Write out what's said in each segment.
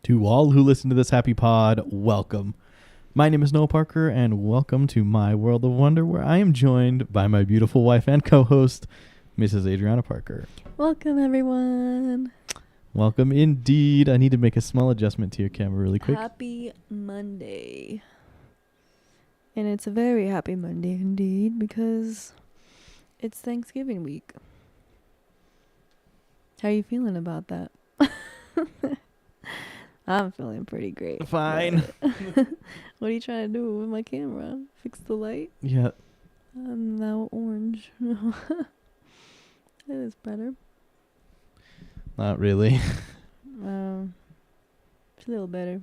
To all who listen to this happy pod, welcome. My name is Noah Parker, and welcome to my world of wonder, where I am joined by my beautiful wife and co-host, Mrs. Adriana Parker. Welcome, everyone. Welcome indeed. I need to make a small adjustment to your camera really quick. Happy Monday. And it's a very happy Monday indeed, because it's Thanksgiving week. How are you feeling about that? I'm feeling pretty great. Fine. What are you trying to do with my camera? Fix the light? Yeah. Now orange. It is better. Not really. It's a little better.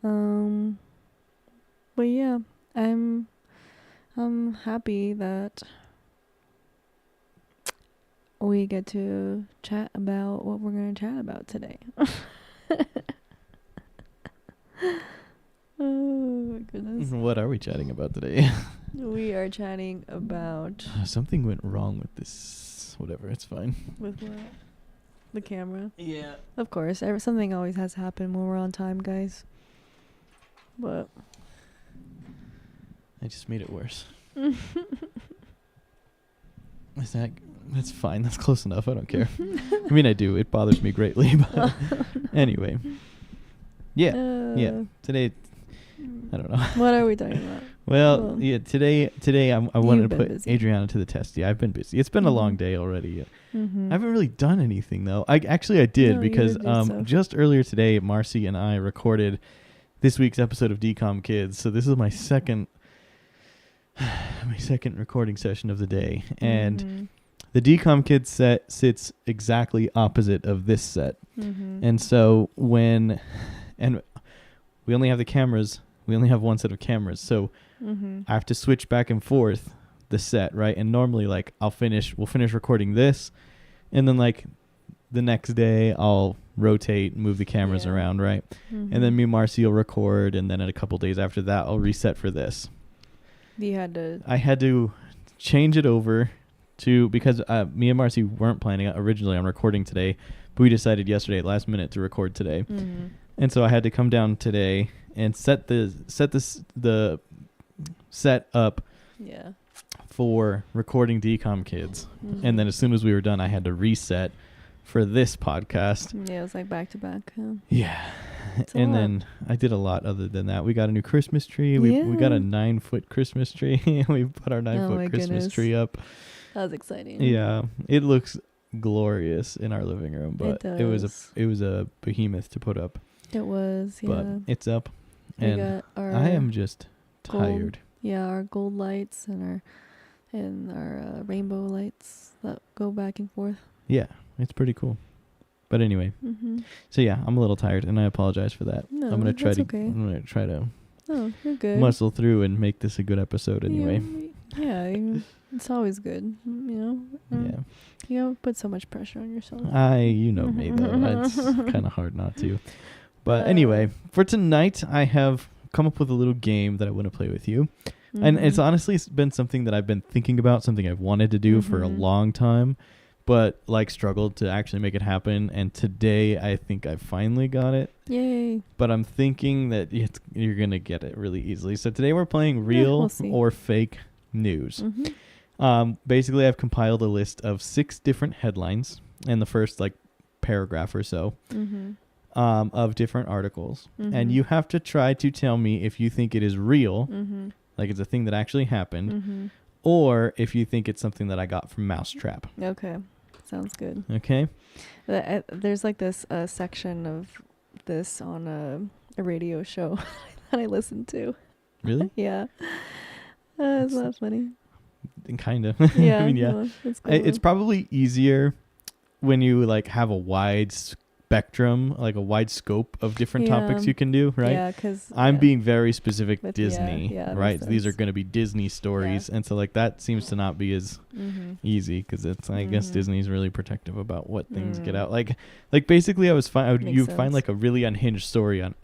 But yeah, I'm happy that we get to chat about what we're going to chat about today. Oh my goodness. What are we chatting about today? We are chatting about... Something went wrong with this. Whatever, it's fine. With what? The camera? Yeah. Of course. Something always has to happen when we're on time, guys. But... I just made it worse. That's fine. That's close enough. I don't care. I mean, I do. It bothers me greatly. But anyway. Yeah. Today, I don't know. What are we talking about? Well, yeah. Today, I wanted to put busy. Adriana to the test. Yeah, I've been busy. It's been a long day already. Mm-hmm. I haven't really done anything though. I did No, because you did stuff. just earlier today, Marcy and I recorded this week's episode of DCOM Kids. So this is my second recording session of the day, and the DCOM Kids set sits exactly opposite of this set. And so and we only have the cameras, we only have one set of cameras, so I have to switch back and forth the set, right? And normally, like, we'll finish recording this, and then like the next day I'll rotate, move the cameras around, right? And then me and Marcy will record, and then in a couple days after that I'll reset for this. I had to change it over to, because me and Marcy weren't planning originally on recording today, but we decided yesterday at last minute to record today. And so I had to come down today and set the set up for recording DCOM Kids. And then as soon as we were done, I had to reset for this podcast. Yeah, it was like back to back. Yeah. And then I did a lot other than that. We got a new Christmas tree. We got a 9-foot Christmas tree. We put our 9-foot Christmas tree up. That was exciting. Yeah. It looks glorious in our living room, but it was a behemoth to put up. It was, yeah. But it's up, and I am just tired. Our gold lights and our rainbow lights that go back and forth. Yeah, it's pretty cool. But anyway, so yeah, I'm a little tired, and I apologize for that. No, I'm gonna try to Oh, you're good. muscle through and make this a good episode anyway. Yeah, it's always good, you know. Yeah. You don't put so much pressure on yourself. You know me though. It's kind of hard not to. But anyway, for tonight, I have come up with a little game that I want to play with you. And it's honestly been something that I've been thinking about, something I've wanted to do for a long time, but like struggled to actually make it happen. And today I think I finally got it. Yay. But I'm thinking that you're going to get it really easily. So today we're playing real or fake news. Basically, I've compiled a list of 6 different headlines in the first like paragraph or so. Of different articles, and you have to try to tell me if you think it is real, like it's a thing that actually happened, or if you think it's something that I got from Mousetrap. Okay, sounds good. Okay. There's like this section of this on a radio show that I listened to. Really? Yeah. It's not funny. Kind of. Yeah. I mean, yeah. No, it's probably easier when you like have a wide spectrum, like a wide scope of different topics you can do, right? Yeah, because I'm being very specific with Disney, yeah, right? These are going to be Disney stories, and so like that seems to not be as easy, because it's I guess Disney's really protective about what things get out. Like basically, I was you find like a really unhinged story on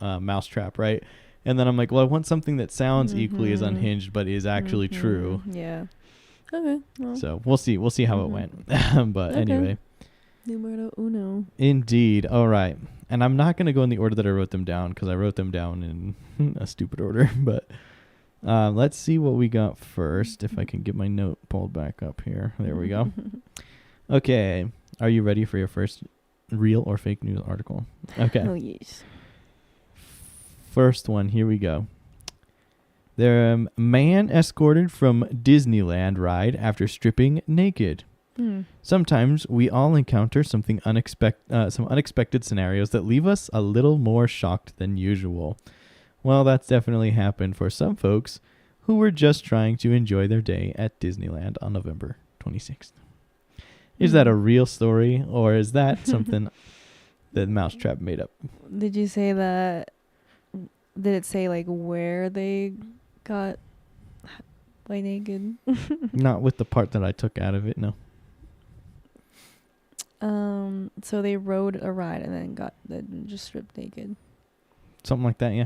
Mousetrap, right? And then I'm like, well, I want something that sounds equally as unhinged, but is actually true. Yeah. Okay. Well. So we'll see how it went. But anyway. Numero uno. Indeed. All right. And I'm not going to go in the order that I wrote them down because I wrote them down in a stupid order. But let's see what we got first. If I can get my note pulled back up here. There we go. Okay. Are you ready for your first real or fake news article? Okay. Oh, yes. First one. Here we go. The man escorted from Disneyland ride after stripping naked. Sometimes we all encounter some unexpected scenarios that leave us a little more shocked than usual. Well, that's definitely happened for some folks who were just trying to enjoy their day at Disneyland on November 26th. Is that a real story, or is that something that Mousetrap made up? Did you say that? Did it say like where they got naked? Not with the part that I took out of it, no. So they rode a ride and then just stripped naked. Something like that, yeah.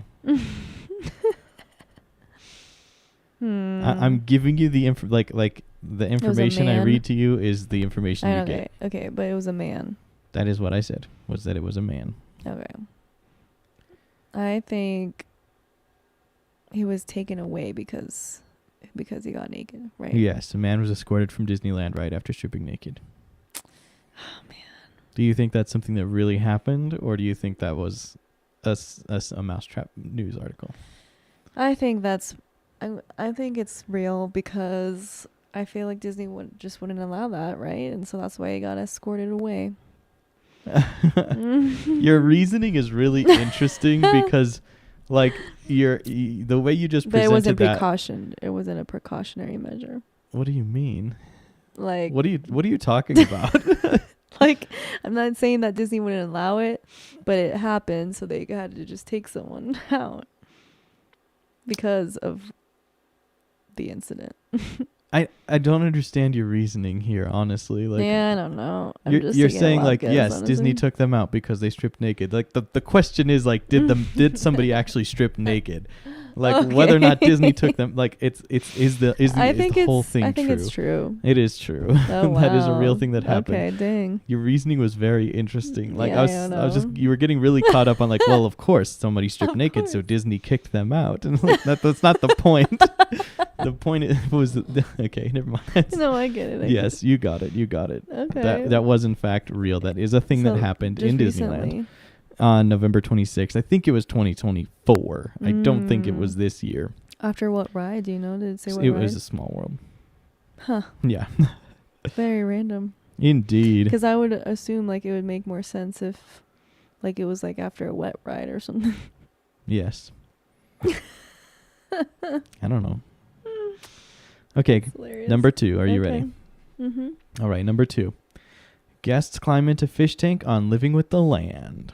I'm giving you the the information I read to you is the information you get. Okay, but it was a man. That is what I said, was that it was a man. Okay. I think he was taken away because he got naked, right? Yes, a man was escorted from Disneyland right after stripping naked. Oh, man. Do you think that's something that really happened, or do you think that was a Mousetrap news article? I think I think it's real because I feel like Disney wouldn't allow that, right? And so that's why he got escorted away. Your reasoning is really interesting because, like, the way you just presented it wasn't that. precaution. It wasn't a precautionary measure. What do you mean? Like, what are you talking about? Like, I'm not saying that Disney wouldn't allow it, but it happened, so they had to just take someone out because of the incident. I don't understand your reasoning here, honestly. Like, yeah, I don't know. You're saying like, yes, honestly. Disney took them out because they stripped naked. Like the question is like, did somebody actually strip naked? Like, okay. Whether or not Disney took them, like is the whole thing true? I think it's true. It is true. Oh, wow. That is a real thing that happened. Okay, dang. Your reasoning was very interesting. Like, yeah, I was just, you were getting really caught up on like, well, of course somebody stripped naked, so Disney kicked them out, and like, that's not the point. The point was okay. Never mind. No, I get it. Yes, you got it. Okay. That was in fact real. That is a thing that happened in Disneyland on November 26th. I think it was 2024. I don't think it was this year. After what ride? Do you know? Did it say what ride? It ride? was a Small World. Huh. Yeah. Very random. Indeed. Because I would assume like it would make more sense if like it was like after a wet ride or something. Yes. I don't know. Okay, number 2. Are you ready? Mm-hmm. All right, number 2. Guests climb into fish tank on Living with the Land.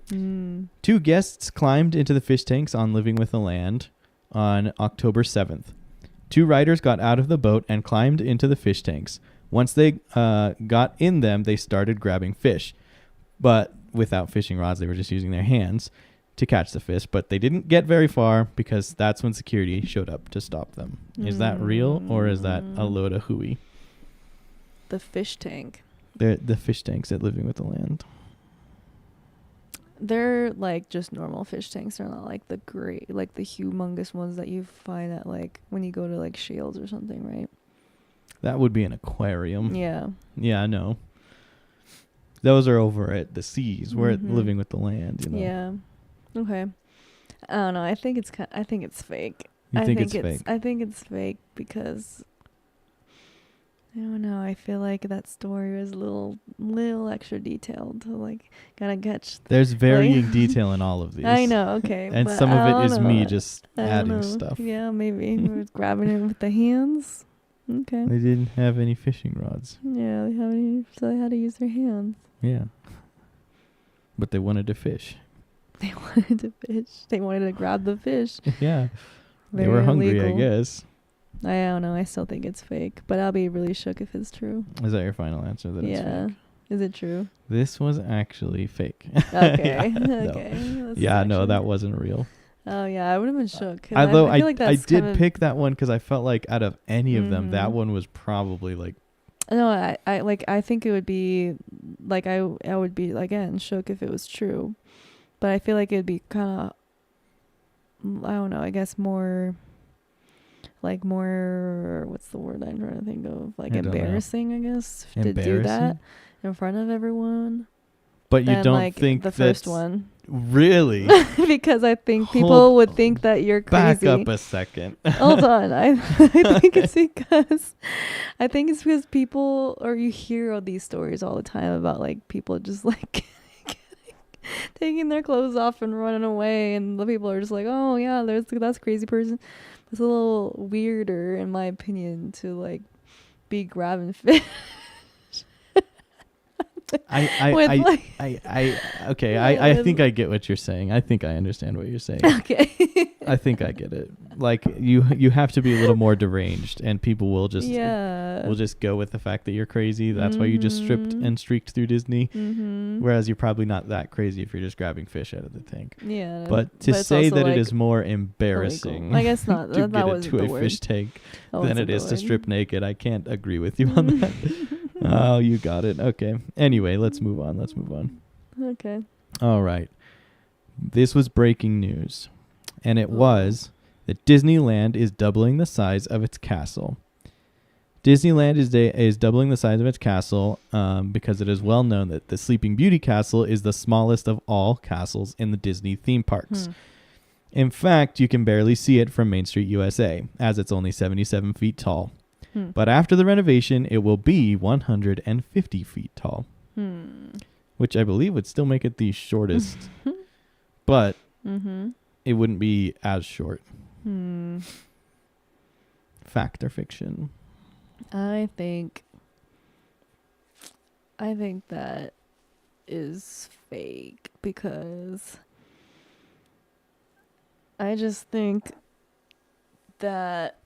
2 guests climbed into the fish tanks on Living with the Land on October 7th. 2 riders got out of the boat and climbed into the fish tanks. Once they got in them, they started grabbing fish. But without fishing rods, they were just using their hands to catch the fish. But they didn't get very far because that's when security showed up to stop them. Is that real, or is that a load of hooey? The fish tank. They're the fish tanks at Living with the Land. They're like just normal fish tanks. They're not like the humongous ones that you find at like when you go to like Shields or something, right? That would be an aquarium. Yeah. Yeah, I know. Those are over at the seas. We're at Living with the Land, you know. Yeah. Okay. I don't know. I think it's fake. You think it's fake? I think it's fake because I don't know. I feel like that story was a little extra detailed to like kind of catch. There's varying detail in all of these. I know. Okay. And some of it is me just adding stuff. Yeah, maybe. We're grabbing it with the hands. Okay. They didn't have any fishing rods. Yeah, so they had to use their hands. Yeah. But they wanted to fish. They wanted to fish. They wanted to grab the fish. Yeah. They were hungry, illegal. I guess. I don't know. I still think it's fake, but I'll be really shook if it's true. Is that your final answer? That it's fake? Is it true? This was actually fake. Okay. Yeah, Okay. No, that wasn't real. Oh yeah, I would have been shook. Although I did pick that one because I felt like out of any of them, that one was probably like No, I think it would be like I would be again shook if it was true, but I feel like it'd be kind of, I don't know, I guess more what's the word I'm trying to think of, like embarrassing, I guess, to do that in front of everyone. But you don't like think the first one? Really? Because I think people would think that you're crazy. Back up a second. Hold on. I think it's because people, or you hear all these stories all the time about like people just like taking their clothes off and running away, and the people are just like, oh yeah, that's a crazy person. It's a little weirder, in my opinion, to like be grabbing fish. I think I get what you're saying. I think I understand what you're saying. Okay. I think I get it. Like you have to be a little more deranged, and people will just go with the fact that you're crazy. That's why you just stripped and streaked through Disney. Whereas you're probably not that crazy if you're just grabbing fish out of the tank. Yeah. But to say that it is more embarrassing, illegal. I guess not. to get into a fish tank than it is to strip naked. I can't agree with you on that. Oh, you got it. Okay. Anyway, let's move on. Okay. All right. This was breaking news, and it was that Disneyland is doubling the size of its castle. Disneyland is doubling the size of its castle because it is well known that the Sleeping Beauty castle is the smallest of all castles in the Disney theme parks. In fact, you can barely see it from Main Street, USA, as it's only 77 feet tall. But after the renovation, it will be 150 feet tall, which I believe would still make it the shortest, but it wouldn't be as short. Fact or fiction? I think that is fake, because I just think that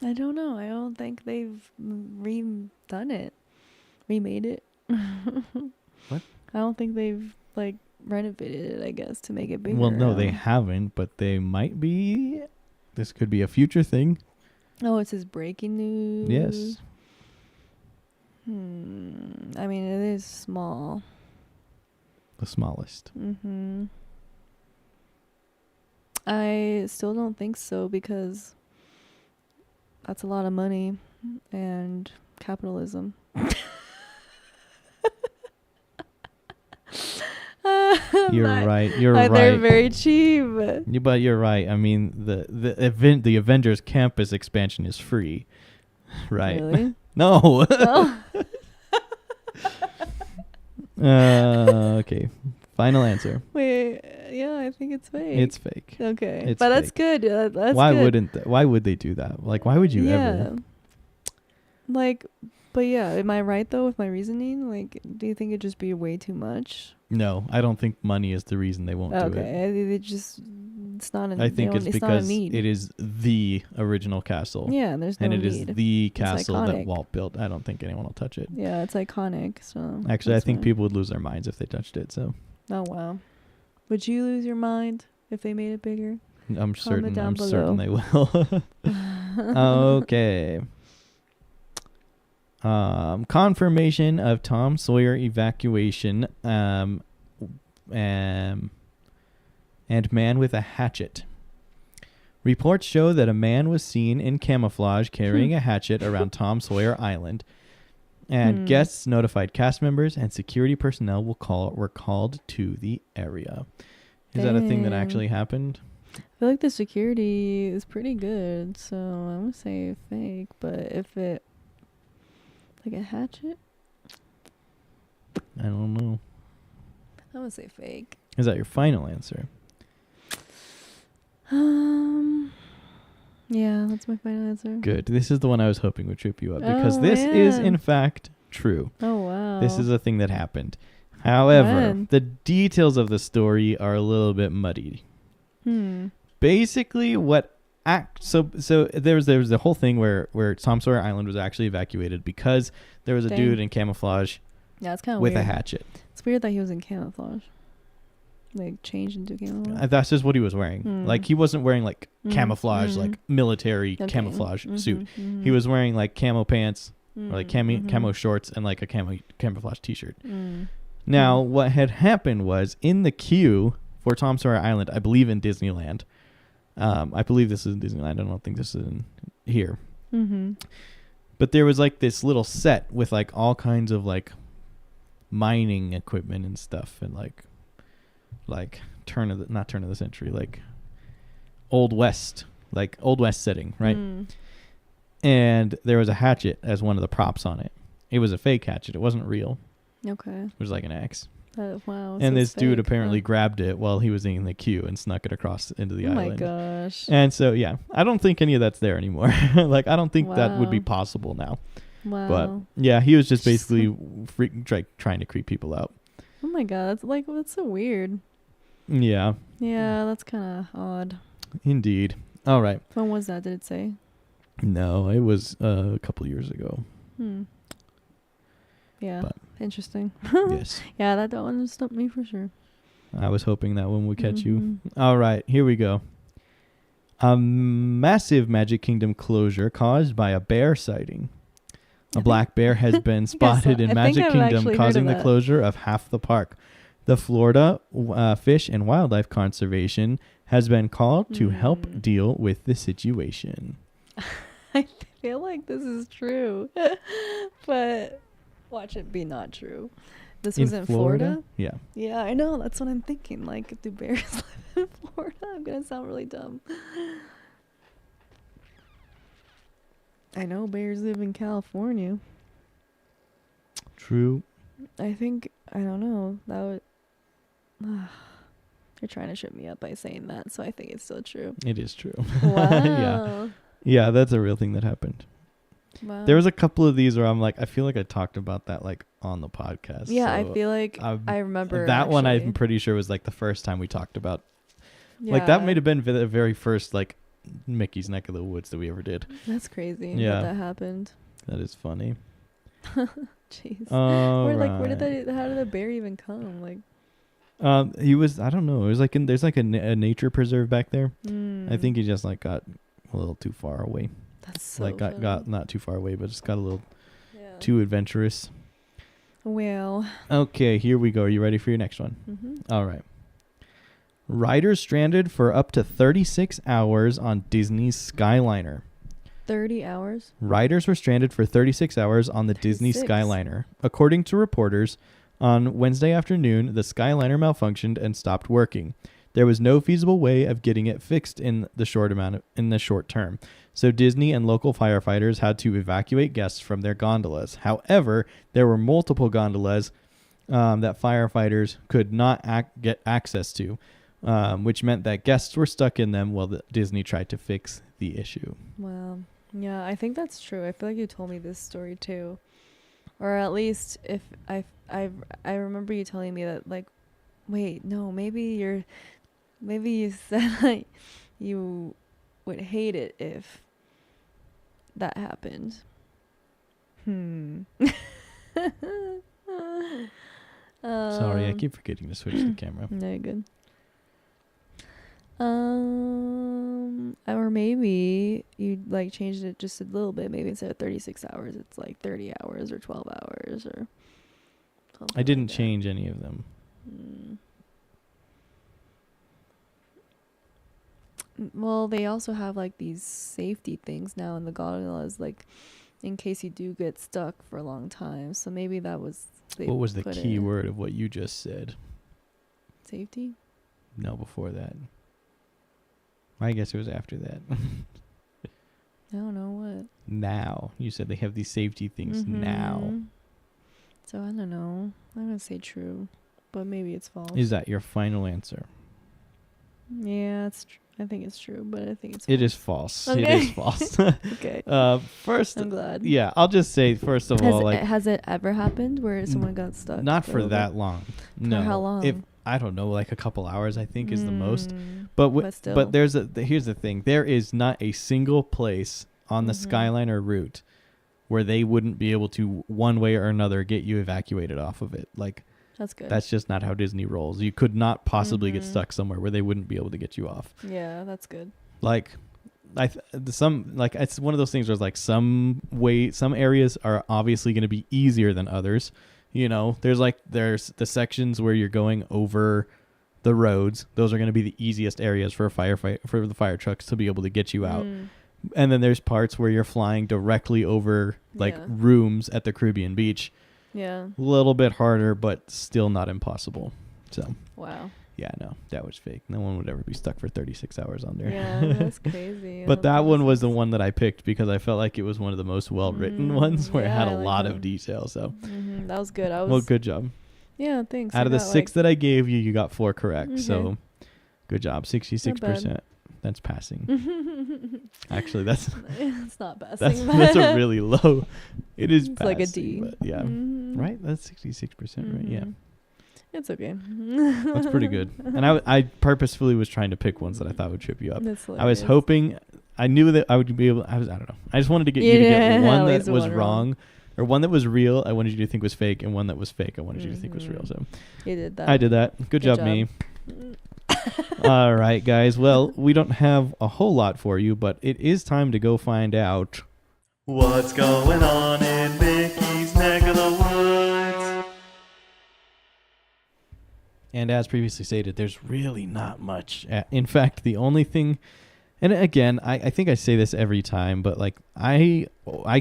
I don't know. I don't think they've remade it. What? I don't think they've like renovated it, I guess, to make it bigger. Well, no, they haven't, but they might be. This could be a future thing. Oh, it says breaking news. Yes. I mean, it is small. The smallest. I still don't think so, because that's a lot of money and capitalism. You're right. They're very cheap. But you're right. I mean, the Avengers campus expansion is free, right? Really? No. Okay. Final answer. Wait. Yeah, I think it's fake. It's fake. Okay, it's but fake. That's good. That's why good. Why would they do that? Like, why would you ever? Like, but yeah, am I right though with my reasoning? Like, do you think it'd just be way too much? No, I don't think money is the reason they won't do it. Okay, it's not. I think it's because it is the original castle. Yeah, there's no need. And it is the castle that Walt built. I don't think anyone will touch it. Yeah, it's iconic. So actually, I think people would lose their minds if they touched it. So. Oh wow, would you lose your mind if they made it bigger? I'm certain they will. Okay. Confirmation of Tom Sawyer evacuation and man with a hatchet. Reports show that a man was seen in camouflage carrying a hatchet around Tom Sawyer Island, and guests, notified cast members, and security personnel were called to the area. Is that a thing that actually happened? I feel like the security is pretty good, so I'm gonna say fake. But if it like a hatchet, I don't know. I'm gonna say fake. Is that your final answer? Yeah, that's my final answer. Good. This is the one I was hoping would trip you up, because this is in fact true. Oh wow. This is a thing that happened. However, the details of the story are a little bit muddy. Basically, so there was the whole thing where Tom Sawyer Island was actually evacuated because there was a dude in camouflage. Yeah, it's kind of with weird. A hatchet. It's weird that he was in camouflage. Like change into camouflage? That's just what he was wearing. Like he wasn't wearing like camouflage, like military camouflage suit. He was wearing like camo pants or like camo shorts and like a camouflage t-shirt. Now, what had happened was in the queue for Tom Sawyer Island, I believe in Disneyland. I believe this is in Disneyland. I don't think this is in here. But there was like this little set with like all kinds of like mining equipment and stuff, and like not turn of the century, like old west setting, right? And there was a hatchet as one of the props on it. It was a fake hatchet. It wasn't real. Okay. It was like an axe. Wow. And this dude apparently grabbed it while he was in the queue and snuck it across into the island. Oh my gosh. And so, yeah, I don't think any of that's there anymore. Like, I don't think that would be possible now. Wow. But yeah, he was just basically trying to creep people out. Oh my God. That's so weird. Yeah. Yeah, that's kind of odd. Indeed. All right. When was that? Did it say? No, it was a couple years ago. Yeah. But interesting. Yes. Yeah, that one stumped me for sure. I was hoping that one would catch you. All right, here we go. A massive Magic Kingdom closure caused by a bear sighting. A black bear has been spotted in Magic Kingdom, causing the closure of half the park. The Florida Fish and Wildlife Conservation has been called to help deal with the situation. I feel like this is true, but watch it be not true. This was in Florida? Yeah. Yeah, I know. That's what I'm thinking. Like, do bears live in Florida? I'm going to sound really dumb. I know bears live in California. True. I don't know. That would... You're trying to trip me up by saying that, so I think it's still true. It is true. Wow. Yeah, that's a real thing that happened. Wow. There was a couple of these where I'm like, I feel like I talked about that like on the podcast. Yeah, so I feel like I remember that actually. one. I'm pretty sure was like the first time we talked about. Yeah. Like that might have been the very first like Mickey's Neck of the Woods that we ever did. That's crazy. Yeah, that happened. That is funny. Jeez. Where did how did the bear even come? Like. He was. I don't know. It was like there's like a nature preserve back there. I think he just like got a little too far away. That's so like got not too far away, but just got a little too adventurous. Well. Okay, here we go. Are you ready for your next one? All right. Riders stranded for up to 36 hours on Disney's Skyliner. 30 hours? Riders were stranded for 36 hours on the Disney Skyliner. According to reporters, on Wednesday afternoon, the Skyliner malfunctioned and stopped working. There was no feasible way of getting it fixed in the short term. So Disney and local firefighters had to evacuate guests from their gondolas. However, there were multiple gondolas that firefighters could not get access to, which meant that guests were stuck in them while Disney tried to fix the issue. Wow. Yeah, I think that's true. I feel like you told me this story too. Or at least if I remember you telling me that, like, wait, no, maybe you said like you would hate it if that happened. Sorry, I keep forgetting to switch the camera. No, you're good. Or maybe you like changed it just a little bit. Maybe instead of 36 hours, it's like 30 hours or 12 hours or something. I didn't change any of them. Well, they also have like these safety things now in the gondolas, like in case you do get stuck for a long time. So maybe that was. What was the key word of what you just said? Safety? No, before that. I guess it was after that. I don't know what. Now. You said they have these safety things now. So I don't know. I'm going to say true, but maybe it's false. Is that your final answer? Yeah, it's I think it's true, but I think it's false. It is false. Okay. It is false. Okay. First, I'm glad. Yeah, I'll just say, first of all, like... Has it ever happened where someone got stuck? Not for that long. No. For how long? I don't know, like a couple hours, I think, is the most. But still. But here's the thing. There is not a single place on the Skyliner route where they wouldn't be able to, one way or another, get you evacuated off of it. Like, That's good. That's just not how Disney rolls. You could not possibly get stuck somewhere where they wouldn't be able to get you off. Yeah, that's good. Like, it's one of those things where it's like some areas are obviously going to be easier than others. You know, there's the sections where you're going over the roads. Those are going to be the easiest areas for for the fire trucks to be able to get you out. And then there's parts where you're flying directly over rooms at the Caribbean beach. Yeah. A little bit harder, but still not impossible. So. Wow. Yeah, no, that was fake. No one would ever be stuck for 36 hours on there. Yeah, that's crazy. But that one was the one that I picked because I felt like it was one of the most well-written ones where it had a lot of detail. So that was good. Well, good job. Yeah, thanks. Out of the 6 that I gave you, you got 4 correct. Okay. So good job. 66%. That's passing. Actually, that's it's not passing. That's a really low. It is it's passing, like a D. But yeah. Right? That's 66%, right? Yeah. It's okay. That's pretty good. And I purposefully was trying to pick ones that I thought would trip you up. I was hoping, I knew that I would be able, I don't know. I just wanted to get you to get one that was wrong, or one that was real. I wanted you to think was fake, and one that was fake I wanted you to think was real. So you did that. I did that. Good job, me. All right, guys. Well, we don't have a whole lot for you, but it is time to go find out what's going on in Mickey's neck of the woods. And as previously stated, there's really not much. In fact, the only thing, and again, I think I say this every time, but like I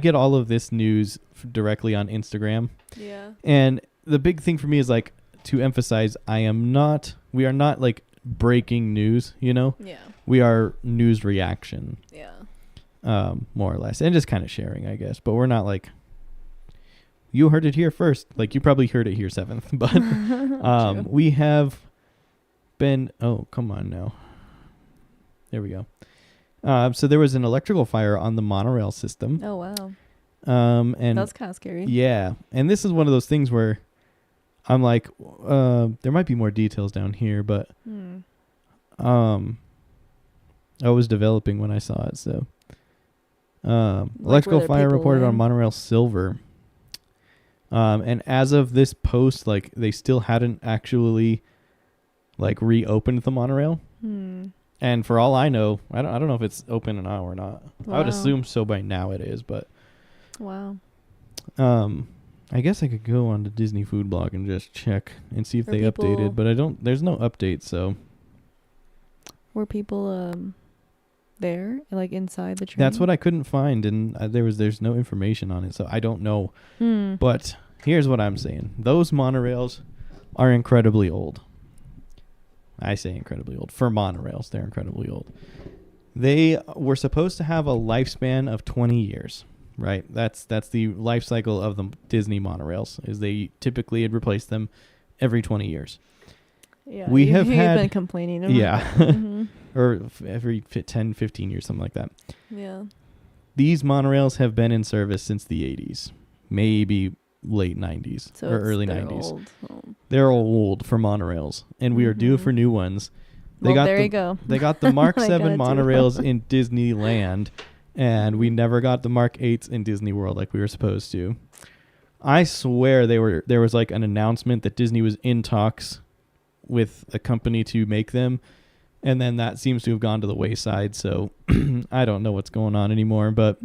get all of this news directly on Instagram. Yeah. And the big thing for me is like to emphasize, we are not like breaking news, you know? Yeah. We are news reaction. Yeah. More or less. And just kind of sharing, I guess. But we're not like, you heard it here first. Like you probably heard it here seventh. But we have been, oh, come on now. There we go. So there was an electrical fire on the monorail system. Oh, wow. And that's kind of scary. Yeah. And this is one of those things where I'm like, there might be more details down here, but I was developing when I saw it. So electrical fire reported on monorail Silver. And as of this post, like they still hadn't actually like reopened the monorail. And for all I know, I don't know if it's open now or not. Wow. I would assume so by now it is, but wow. I guess I could go on to Disney Food Blog and just check and see if they updated, but there's no update, so. Were people there, like inside the train? That's what I couldn't find, and there's no information on it, so I don't know. But here's what I'm saying. Those monorails are incredibly old. I say incredibly old. For monorails, they're incredibly old. They were supposed to have a lifespan of 20 years. Right, that's the life cycle of the Disney monorails. Is they typically had replaced them every 20 years. Yeah, you've been complaining about that. Or every 10, 15 years, something like that. Yeah. These monorails have been in service since the 80s, maybe late 90s or early 90s. Old. Oh. They're old for monorails, and we are due for new ones. There you go. They got the Mark 7 monorails in Disneyland. And we never got the Mark 8s in Disney World like we were supposed to. I swear there was like an announcement that Disney was in talks with a company to make them. And then that seems to have gone to the wayside. So I don't know what's going on anymore. But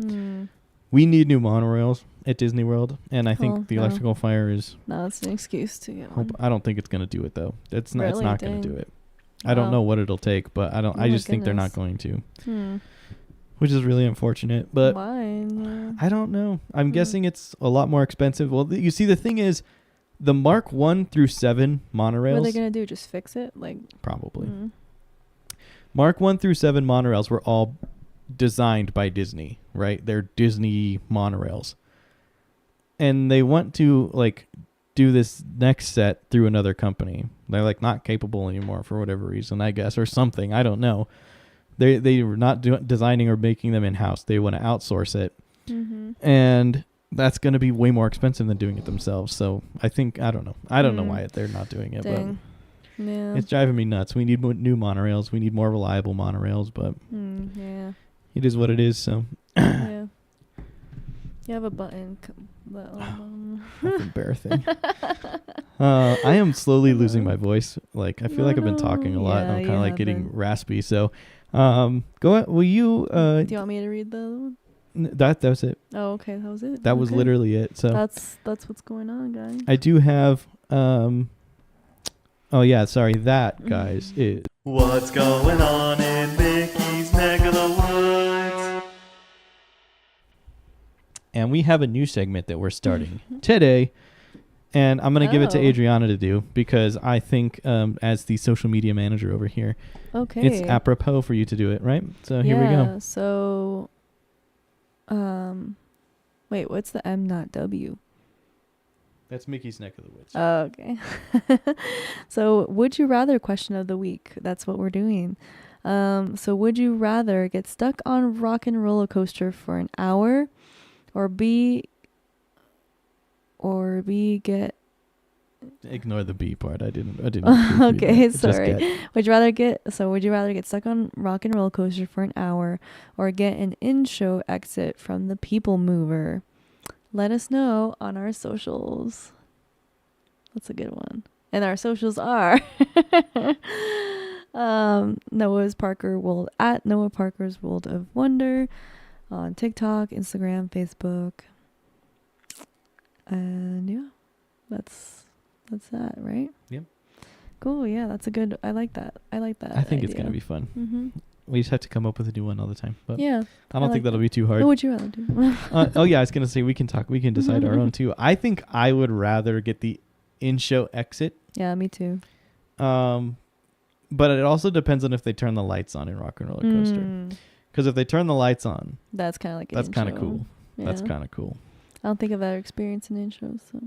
we need new monorails at Disney World. And I think the electrical fire is... No, it's an excuse to get one. I don't think it's going to do it, though. It's not going to do it. I don't know what it'll take, but I just think they're not going to. Which is really unfortunate, but I don't know. I'm guessing it's a lot more expensive. Well, you see, the thing is, the Mark 1 through 7 monorails... What are they going to do? Just fix it? Probably. Mark 1 through 7 monorails were all designed by Disney, right? They're Disney monorails. And they want to, do this next set through another company. They're, not capable anymore for whatever reason, I guess, or something. I don't know. They were not designing or making them in-house. They want to outsource it. And that's going to be way more expensive than doing it themselves. So I don't know. I don't know why they're not doing it. Dang. But it's driving me nuts. We need new monorails. We need more reliable monorails. But it is what it is. So You have a button. That's embarrassing. I am slowly losing my voice. Like, I feel like I've been talking a lot. Yeah, I'm kind of like getting been. raspy. So, go ahead. Will you? Do you want me to read the other one? That was it. Oh, okay. That was it. That was literally it. So that's what's going on, guys. I do have. Oh yeah, sorry. That, guys, is what's going on in Mickey's neck of the woods. And we have a new segment that we're starting today. And I'm going to give it to Adriana to do because I think as the social media manager over here, it's apropos for you to do it, right? So here we go. So, wait, what's the M, not W? That's Mickey's neck of the woods. Oh, okay. So, would you rather question of the week? That's what we're doing. So, would you rather get stuck on rock and roller coaster for an hour, or get? Ignore the B part. I didn't. Okay, sorry. Would you rather get stuck on rock and roller coaster for an hour, or get an in-show exit from the People Mover? Let us know on our socials. That's a good one. And our socials are Noah's Parker World at Noah Parker's World of Wonder on TikTok, Instagram, Facebook. And yeah, that's that, right? Yep. Cool. Yeah, that's a good. I like that. I think it's gonna be fun. Mm-hmm. We just have to come up with a new one all the time. But yeah, I don't think that'll be too hard. What would you rather do? Oh yeah, I was gonna say we can decide our own too. I think I would rather get the in-show exit. Yeah, me too. But it also depends on if they turn the lights on in Rock and Roller Coaster. Because if they turn the lights on, that's kind of like that's kind of cool. Yeah. That's kind of cool. I don't think I've ever experienced an in-show, so.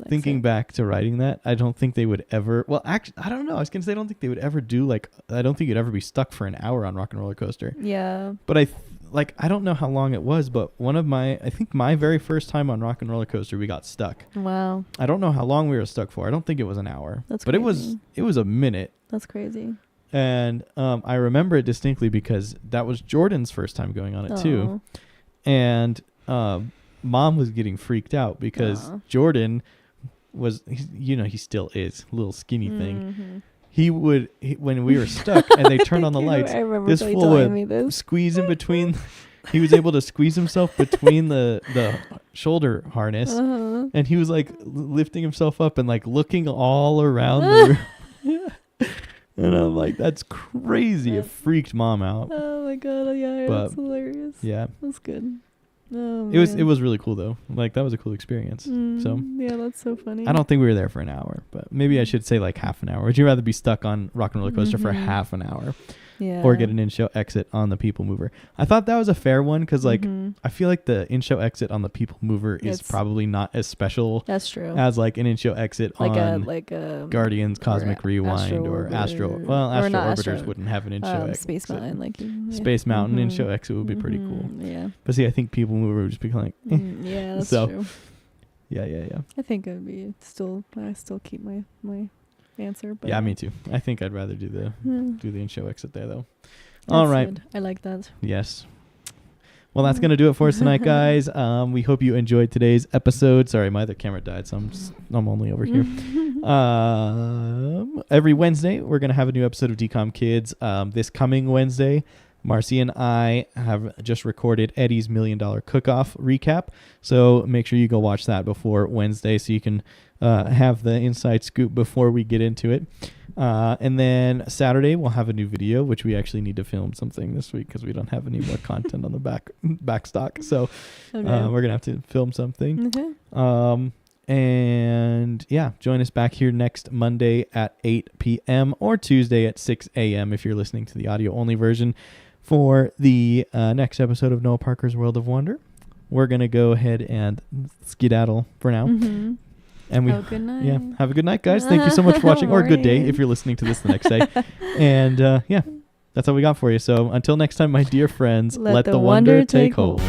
Thinking back to writing that, I don't think they would ever. Well, actually, I don't know. I was gonna say I don't think they would ever do I don't think you'd ever be stuck for an hour on Rock and Roller Coaster. Yeah. But I don't know how long it was, but I think my very first time on Rock and Roller Coaster, we got stuck. Wow. I don't know how long we were stuck for. I don't think it was an hour. That's but crazy. it was a minute. That's crazy. And I remember it distinctly because that was Jordan's first time going on it too. And Mom was getting freaked out because Jordan was, he still is a little skinny thing. When we were stuck and they turned on the lights, this fool would squeeze in between. He was able to squeeze himself between the shoulder harness, and he was like lifting himself up and like looking all around the room. And I'm like, that's crazy. It freaked Mom out. Oh my god, yeah, that's hilarious. Yeah. That's good. Oh, it was really cool though. Like that was a cool experience. So yeah, that's so funny. I don't think we were there for an hour, but maybe I should say like half an hour. Would you rather be stuck on Rock and Roller Coaster for half an hour? Yeah. Or get an in-show exit on the People Mover? I thought that was a fair one because I feel like the in-show exit on the People Mover is probably not as special. That's true. As like an in-show exit on Guardians, Cosmic Rewind, or Astro. Well, Astro Orbiters wouldn't have an in-show exit. Space Mountain, Space Mountain in-show exit would be pretty cool. Yeah. But see, I think People Mover would just be like, yeah, that's true. Yeah. I think it would be I still keep my answer. But yeah, me too. I think I'd rather do the in-show exit there though. That's all right. Good. I like that. Yes. Well, that's going to do it for us tonight, guys. We hope you enjoyed today's episode. Sorry, my other camera died, so I'm only over here. Every Wednesday, we're going to have a new episode of DCOM Kids. This coming Wednesday, Marcy and I have just recorded Eddie's $1 Million Cook-Off recap. So make sure you go watch that before Wednesday so you can have the inside scoop before we get into it. And then Saturday, we'll have a new video, which we actually need to film something this week because we don't have any more content on the back stock. So we're going to have to film something. Okay. And yeah, join us back here next Monday at 8 p.m. or Tuesday at 6 a.m. if you're listening to the audio only version for the next episode of Noah Parker's World of Wonder. We're going to go ahead and skedaddle for now. And have a good night. Yeah, have a good night, guys. Thank you so much for watching, or a good day if you're listening to this the next day. And yeah, that's all we got for you. So until next time, my dear friends, let the wonder take hold.